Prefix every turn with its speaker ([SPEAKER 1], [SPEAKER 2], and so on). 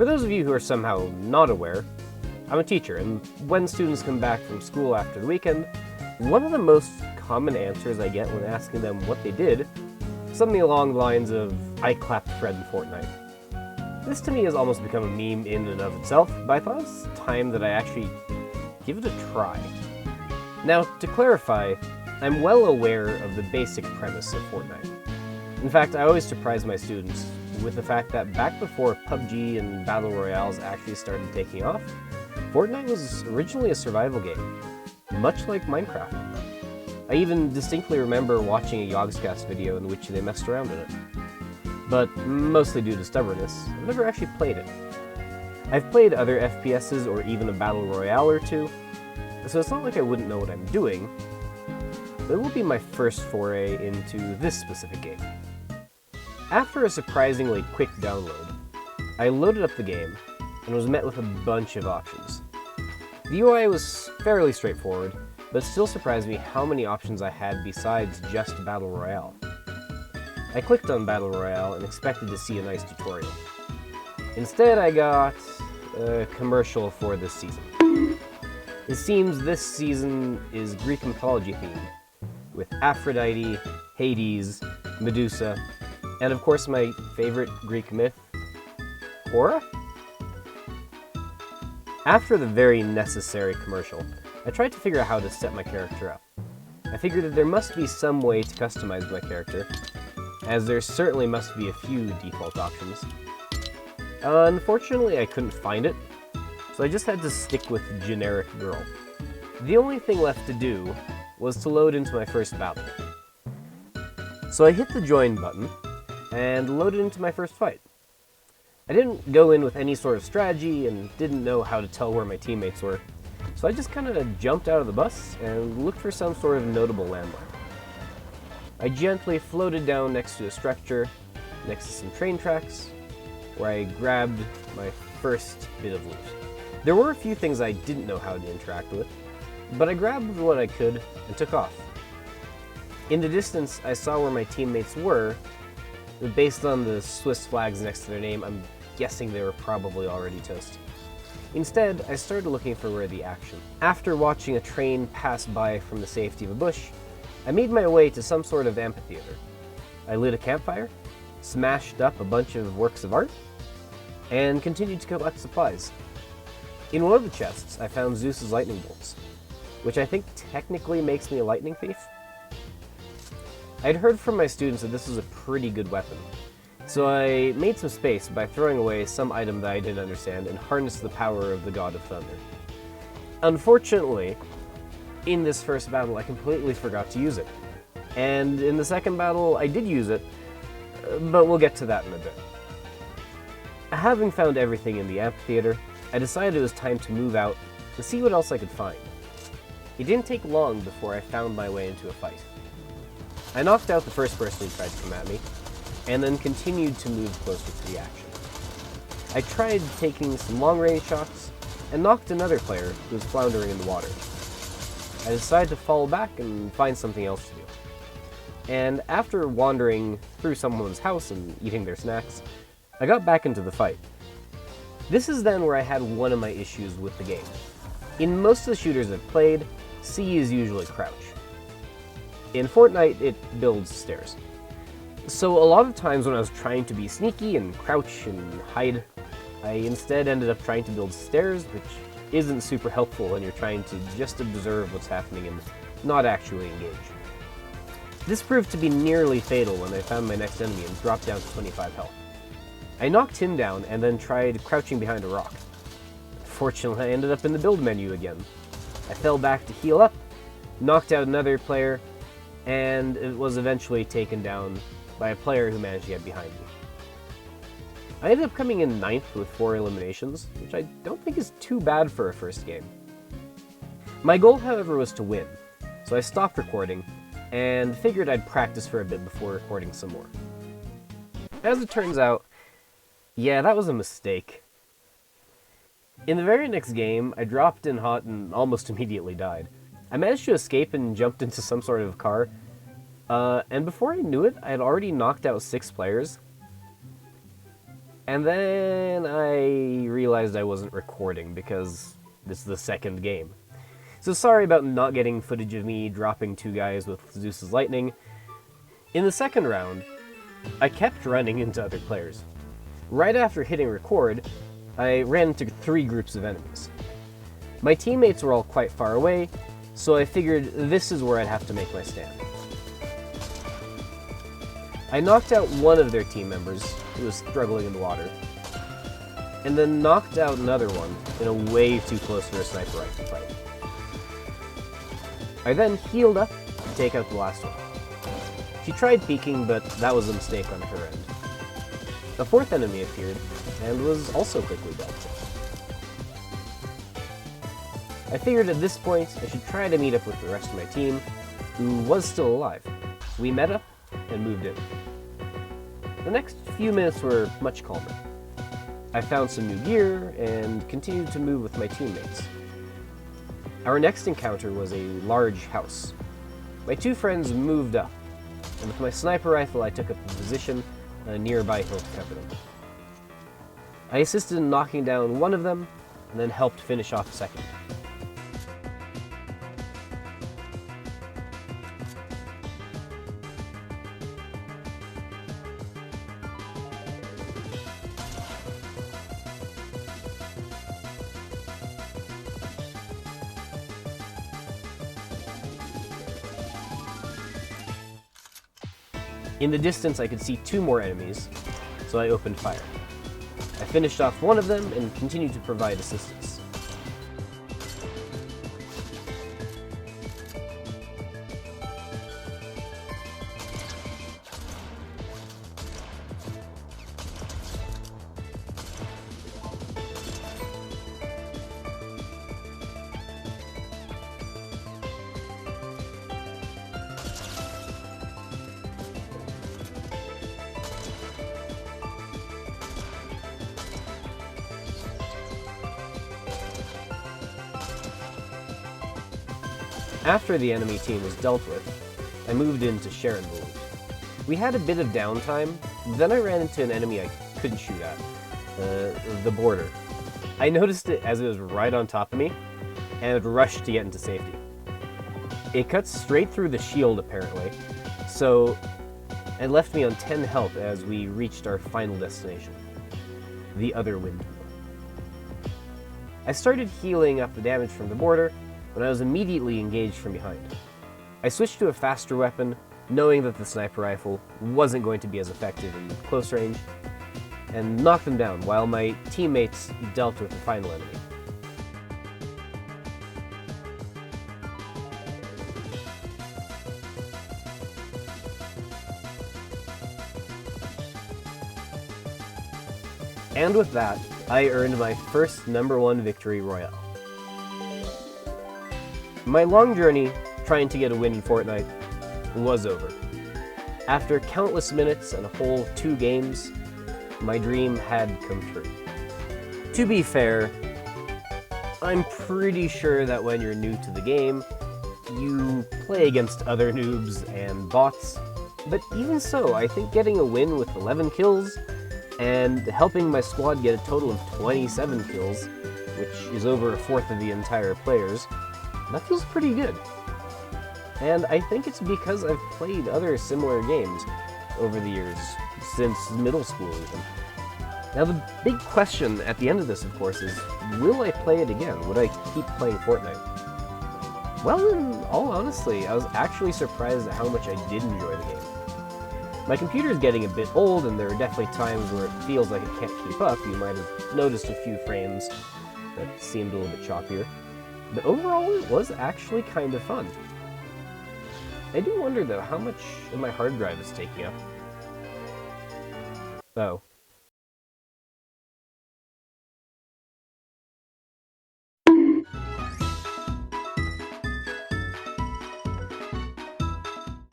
[SPEAKER 1] For those of you who are somehow not aware, I'm a teacher, and when students come back from school after the weekend, one of the most common answers I get when asking them what they did is something along the lines of, "I clapped Fred in Fortnite." This to me has almost become a meme in and of itself, but I thought it was time that I actually give it a try. Now, to clarify, I'm well aware of the basic premise of Fortnite. In fact, I always surprise my students with the fact that back before PUBG and Battle Royales actually started taking off, Fortnite was originally a survival game, much like Minecraft. I even distinctly remember watching a Yogscast video in which they messed around in it. But mostly due to stubbornness, I've never actually played it. I've played other FPSs or even a Battle Royale or two, so it's not like I wouldn't know what I'm doing, but it will be my first foray into this specific game. After a surprisingly quick download, I loaded up the game and was met with a bunch of options. The UI was fairly straightforward, but still surprised me how many options I had besides just Battle Royale. I clicked on Battle Royale and expected to see a nice tutorial. Instead, I got a commercial for this season. It seems this season is Greek mythology themed, with Aphrodite, Hades, Medusa, and of course my favorite Greek myth, Hora? After the very necessary commercial, I tried to figure out how to set my character up. I figured that there must be some way to customize my character, as there certainly must be a few default options. Unfortunately, I couldn't find it, so I just had to stick with generic girl. The only thing left to do was to load into my first battle. So I hit the join button and loaded into my first fight. I didn't go in with any sort of strategy and didn't know how to tell where my teammates were, so I just kind of jumped out of the bus and looked for some sort of notable landmark. I gently floated down next to a structure, next to some train tracks, where I grabbed my first bit of loot. There were a few things I didn't know how to interact with, but I grabbed what I could and took off. In the distance, I saw where my teammates were, but based on the Swiss flags next to their name, I'm guessing they were probably already toast. Instead, I started looking for where the action. After watching a train pass by from the safety of a bush, I made my way to some sort of amphitheater. I lit a campfire, smashed up a bunch of works of art, and continued to collect supplies. In one of the chests, I found Zeus's lightning bolts, which I think technically makes me a lightning thief. I'd heard from my students that this was a pretty good weapon, so I made some space by throwing away some item that I didn't understand and harnessed the power of the God of Thunder. Unfortunately, in this first battle, I completely forgot to use it. And in the second battle, I did use it, but we'll get to that in a bit. Having found everything in the amphitheater, I decided it was time to move out to see what else I could find. It didn't take long before I found my way into a fight. I knocked out the first person who tried to come at me, and then continued to move closer to the action. I tried taking some long-range shots, and knocked another player who was floundering in the water. I decided to fall back and find something else to do. And after wandering through someone's house and eating their snacks, I got back into the fight. This is then where I had one of my issues with the game. In most of the shooters I've played, C is usually crouch. In Fortnite, it builds stairs. So a lot of times when I was trying to be sneaky and crouch and hide, I instead ended up trying to build stairs, which isn't super helpful when you're trying to just observe what's happening and not actually engage. This proved to be nearly fatal when I found my next enemy and dropped down to 25 health. I knocked him down and then tried crouching behind a rock. Fortunately, I ended up in the build menu again. I fell back to heal up, knocked out another player, and it was eventually taken down by a player who managed to get behind me. I ended up coming in 9th with 4 eliminations, which I don't think is too bad for a first game. My goal, however, was to win, so I stopped recording and figured I'd practice for a bit before recording some more. As it turns out, yeah, that was a mistake. In the very next game, I dropped in hot and almost immediately died. I managed to escape and jumped into some sort of car, and before I knew it, I had already knocked out 6 players. And then I realized I wasn't recording because this is the second game. So sorry about not getting footage of me dropping 2 guys with Zeus's lightning. In the second round, I kept running into other players. Right after hitting record, I ran into 3 groups of enemies. My teammates were all quite far away, so I figured this is where I'd have to make my stand. I knocked out one of their team members, who was struggling in the water, and then knocked out another one in a way too close for a sniper rifle fight. I then healed up to take out the last one. She tried peeking, but that was a mistake on her end. A 4th enemy appeared, and was also quickly dealt with. I figured at this point I should try to meet up with the rest of my team, who was still alive. We met up and moved in. The next few minutes were much calmer. I found some new gear and continued to move with my teammates. Our next encounter was a large house. My 2 friends moved up, and with my sniper rifle I took up a position on a nearby hill to cover them. I assisted in knocking down one of them, and then helped finish off the second. In the distance, I could see 2 more enemies, so I opened fire. I finished off one of them and continued to provide assistance. After the enemy team was dealt with, I moved in to share and loot. We had a bit of downtime, then I ran into an enemy I couldn't shoot at, the border. I noticed it as it was right on top of me, and rushed to get into safety. It cut straight through the shield apparently, so it left me on 10 health as we reached our final destination, the other windmill. I started healing up the damage from the border, when I was immediately engaged from behind. I switched to a faster weapon, knowing that the sniper rifle wasn't going to be as effective in close range, and knocked them down while my teammates dealt with the final enemy. And with that, I earned my first #1 victory royale. My long journey trying to get a win in Fortnite was over. After countless minutes and a whole 2 games, my dream had come true. To be fair, I'm pretty sure that when you're new to the game, you play against other noobs and bots, but even so, I think getting a win with 11 kills and helping my squad get a total of 27 kills, which is over 1/4 of the entire players, that feels pretty good. And I think it's because I've played other similar games over the years, since middle school even. Now the big question at the end of this, of course, is will I play it again? Would I keep playing Fortnite? Well, in all honesty, I was actually surprised at how much I did enjoy the game. My computer is getting a bit old, and there are definitely times where it feels like it can't keep up. You might have noticed a few frames that seemed a little bit choppier. But overall, it was actually kind of fun. I do wonder, though, how much of my hard drive is taking up. Oh.